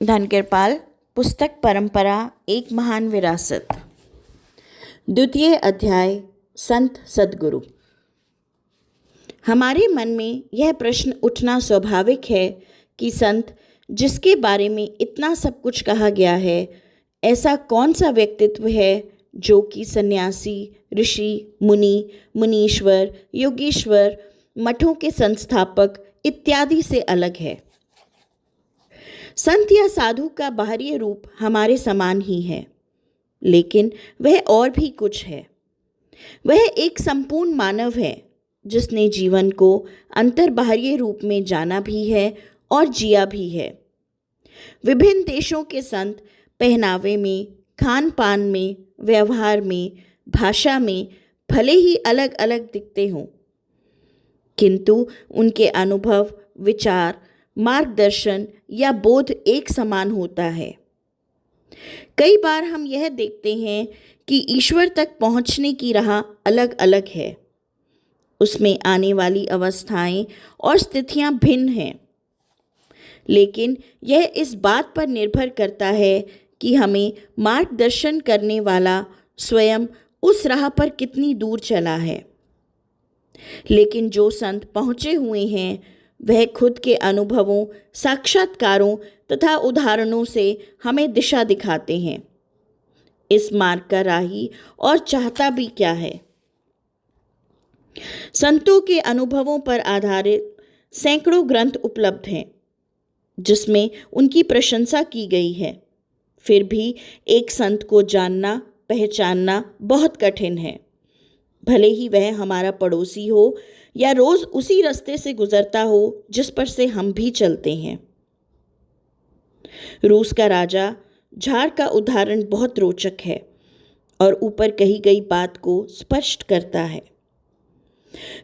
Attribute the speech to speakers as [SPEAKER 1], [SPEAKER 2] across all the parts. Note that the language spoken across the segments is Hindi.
[SPEAKER 1] धनकिरपाल। पुस्तक परंपरा एक महान विरासत। द्वितीय अध्याय। संत सद्गुरु। हमारे मन में यह प्रश्न उठना स्वाभाविक है कि संत, जिसके बारे में इतना सब कुछ कहा गया है, ऐसा कौन सा व्यक्तित्व है जो कि सन्यासी, ऋषि, मुनि, मुनीश्वर, योगीश्वर, मठों के संस्थापक इत्यादि से अलग है। संत या साधु का बाहरी रूप हमारे समान ही है, लेकिन वह और भी कुछ है। वह एक संपूर्ण मानव है जिसने जीवन को अंतर्बाह्य रूप में जाना भी है और जिया भी है। विभिन्न देशों के संत पहनावे में, खान पान में, व्यवहार में, भाषा में भले ही अलग अलग दिखते हों, किंतु उनके अनुभव, विचार, मार्गदर्शन या बोध एक समान होता है। कई बार हम यह देखते हैं कि ईश्वर तक पहुंचने की राह अलग अलग है। उसमें आने वाली अवस्थाएं और स्थितियां भिन्न हैं, लेकिन यह इस बात पर निर्भर करता है कि हमें मार्गदर्शन करने वाला स्वयं उस राह पर कितनी दूर चला है। लेकिन जो संत पहुँचे हुए हैं, वह खुद के अनुभवों, साक्षात्कारों तथा उदाहरणों से हमें दिशा दिखाते हैं। इस मार्ग का राही और चाहता भी क्या है। संतों के अनुभवों पर आधारित सैकड़ों ग्रंथ उपलब्ध हैं जिसमें उनकी प्रशंसा की गई है। फिर भी एक संत को जानना, पहचानना बहुत कठिन है। भले ही वह हमारा पड़ोसी हो या रोज उसी रास्ते से गुजरता हो जिस पर से हम भी चलते हैं। रूस का राजा झार का उदाहरण बहुत रोचक है और ऊपर कही गई बात को स्पष्ट करता है।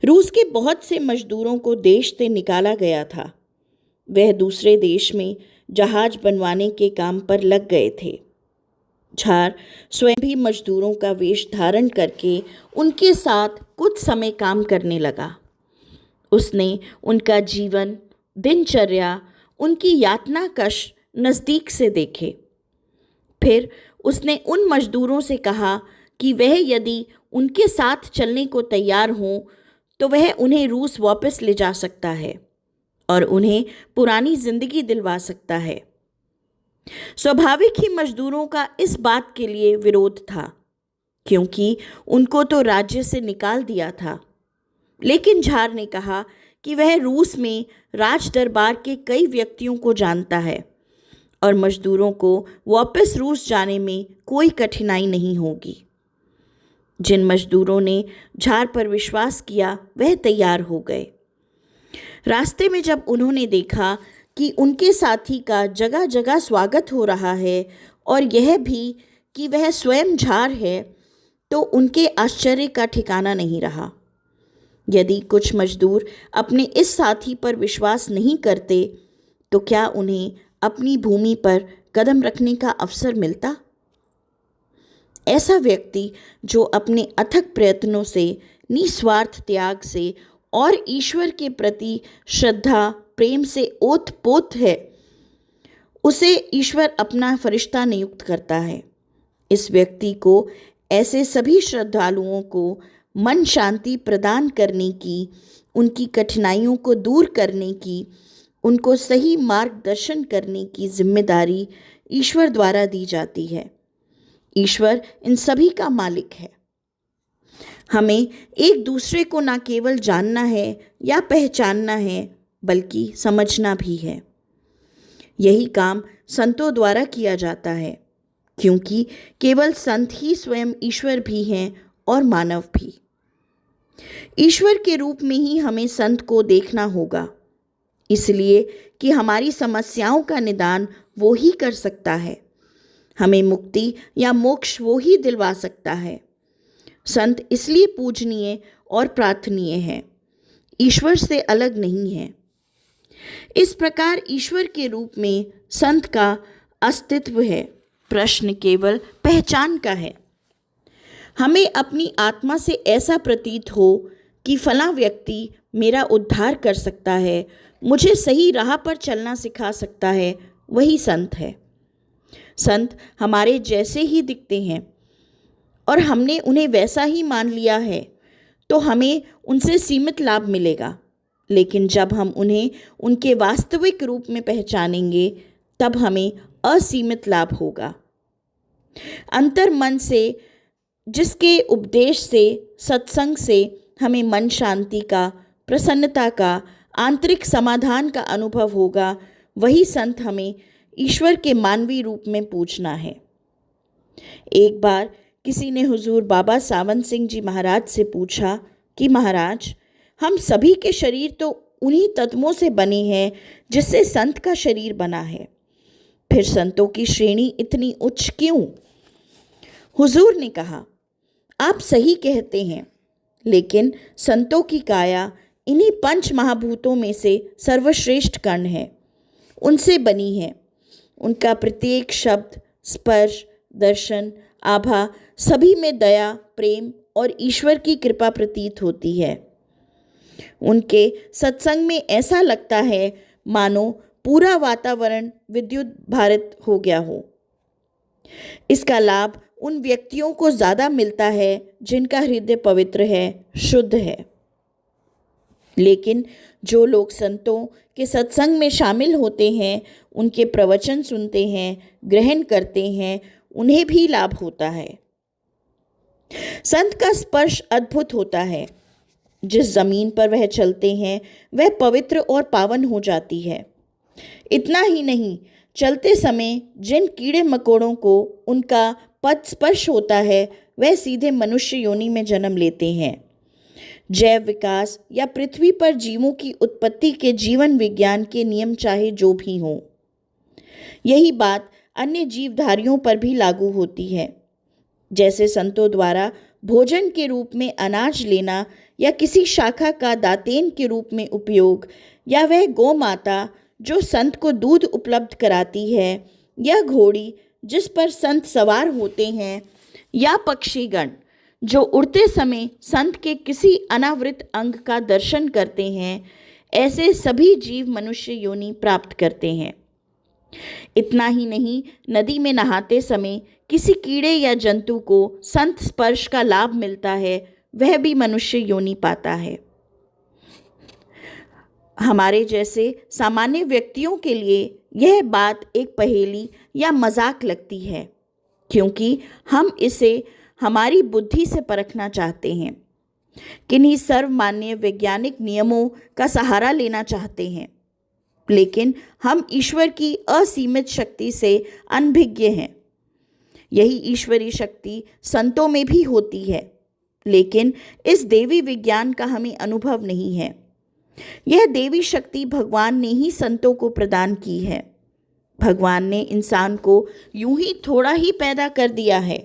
[SPEAKER 1] रूस के बहुत से मजदूरों को देश से निकाला गया था। वह दूसरे देश में जहाज बनवाने के काम पर लग गए थे। झार स्वयं भी मजदूरों का वेश धारण करके उनके साथ कुछ समय काम करने लगा। उसने उनका जीवन, दिनचर्या, उनकी यातना कष्ट नज़दीक से देखे। फिर उसने उन मजदूरों से कहा कि वह यदि उनके साथ चलने को तैयार हों तो वह उन्हें रूस वापस ले जा सकता है और उन्हें पुरानी जिंदगी दिलवा सकता है। स्वाभाविक ही मजदूरों का इस बात के लिए विरोध था, क्योंकि उनको तो राज्य से निकाल दिया था। लेकिन झार ने कहा कि वह रूस में राज दरबार के कई व्यक्तियों को जानता है और मजदूरों को वापस रूस जाने में कोई कठिनाई नहीं होगी। जिन मजदूरों ने झार पर विश्वास किया वह तैयार हो गए। रास्ते में जब उन्होंने देखा कि उनके साथी का जगह जगह स्वागत हो रहा है और यह भी कि वह स्वयं झार है, तो उनके आश्चर्य का ठिकाना नहीं रहा। यदि कुछ मजदूर अपने इस साथी पर विश्वास नहीं करते तो क्या उन्हें अपनी भूमि पर कदम रखने का अवसर मिलता? ऐसा व्यक्ति जो अपने अथक प्रयत्नों से, निस्वार्थ त्याग से और ईश्वर के प्रति श्रद्धा, प्रेम से ओत-पोत है, उसे ईश्वर अपना फरिश्ता नियुक्त करता है। इस व्यक्ति को ऐसे सभी श्रद्धालुओं को मन शांति प्रदान करने की, उनकी कठिनाइयों को दूर करने की, उनको सही मार्गदर्शन करने की जिम्मेदारी ईश्वर द्वारा दी जाती है। ईश्वर इन सभी का मालिक है। हमें एक दूसरे को न केवल जानना है या पहचानना है, बल्कि समझना भी है। यही काम संतों द्वारा किया जाता है, क्योंकि केवल संत ही स्वयं ईश्वर भी हैं और मानव भी। ईश्वर के रूप में ही हमें संत को देखना होगा, इसलिए कि हमारी समस्याओं का निदान वो ही कर सकता है। हमें मुक्ति या मोक्ष वो ही दिलवा सकता है। संत इसलिए पूजनीय और प्रार्थनीय है, ईश्वर से अलग नहीं है। इस प्रकार ईश्वर के रूप में संत का अस्तित्व है। प्रश्न केवल पहचान का है। हमें अपनी आत्मा से ऐसा प्रतीत हो कि फलां व्यक्ति मेरा उद्धार कर सकता है, मुझे सही राह पर चलना सिखा सकता है वही संत है। संत हमारे जैसे ही दिखते हैं और हमने उन्हें वैसा ही मान लिया है तो हमें उनसे सीमित लाभ मिलेगा, लेकिन जब हम उन्हें उनके वास्तविक रूप में पहचानेंगे तब हमें असीमित लाभ होगा। अंतर मन से, जिसके उपदेश से, सत्संग से हमें मन शांति का, प्रसन्नता का, आंतरिक समाधान का अनुभव होगा, वही संत हमें ईश्वर के मानवीय रूप में पूजना है। एक बार किसी ने हुजूर बाबा सावंत सिंह जी महाराज से पूछा कि महाराज, हम सभी के शरीर तो उन्हीं तत्वों से बने हैं जिससे संत का शरीर बना है, फिर संतों की श्रेणी इतनी उच्च क्यों? हुजूर ने कहा, आप सही कहते हैं, लेकिन संतों की काया इन्हीं पंच महाभूतों में से सर्वश्रेष्ठ कण है, उनसे बनी है। उनका प्रत्येक शब्द, स्पर्श, दर्शन, आभा सभी में दया, प्रेम और ईश्वर की कृपा प्रतीत होती है। उनके सत्संग में ऐसा लगता है मानो पूरा वातावरण विद्युत भारित हो गया हो। इसका लाभ उन व्यक्तियों को ज़्यादा मिलता है जिनका हृदय पवित्र है, शुद्ध है। लेकिन जो लोग संतों के सत्संग में शामिल होते हैं, उनके प्रवचन सुनते हैं, ग्रहण करते हैं, उन्हें भी लाभ होता है। संत का स्पर्श अद्भुत होता है। जिस जमीन पर वह चलते हैं वह पवित्र और पावन हो जाती है। इतना ही नहीं, चलते समय जिन कीड़े मकोड़ों को उनका पद स्पर्श होता है वह सीधे मनुष्य योनि में जन्म लेते हैं। जैव विकास या पृथ्वी पर जीवों की उत्पत्ति के जीवन विज्ञान के नियम चाहे जो भी हों, यही बात अन्य जीवधारियों पर भी लागू होती है। जैसे संतों द्वारा भोजन के रूप में अनाज लेना या किसी शाखा का दातेन के रूप में उपयोग, या वह गौ माता जो संत को दूध उपलब्ध कराती है, या घोड़ी जिस पर संत सवार होते हैं, या पक्षीगण जो उड़ते समय संत के किसी अनावृत अंग का दर्शन करते हैं, ऐसे सभी जीव मनुष्य योनि प्राप्त करते हैं। इतना ही नहीं, नदी में नहाते समय किसी कीड़े या जंतु को संत स्पर्श का लाभ मिलता है, वह भी मनुष्य योनि पाता है। हमारे जैसे सामान्य व्यक्तियों के लिए यह बात एक पहेली या मजाक लगती है, क्योंकि हम इसे हमारी बुद्धि से परखना चाहते हैं, किन्हीं सर्वमान्य वैज्ञानिक नियमों का सहारा लेना चाहते हैं। लेकिन हम ईश्वर की असीमित शक्ति से अनभिज्ञ हैं। यही ईश्वरीय शक्ति संतों में भी होती है, लेकिन इस देवी विज्ञान का हमें अनुभव नहीं है। यह देवी शक्ति भगवान ने ही संतों को प्रदान की है। भगवान ने इंसान को यूं ही थोड़ा ही पैदा कर दिया है।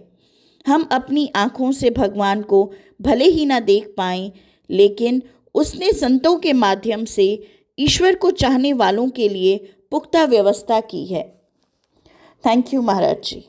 [SPEAKER 1] हम अपनी आँखों से भगवान को भले ही ना देख पाएं, लेकिन उसने संतों के माध्यम से ईश्वर को चाहने वालों के लिए पुख्ता व्यवस्था की है। Thank you Maharaj ji.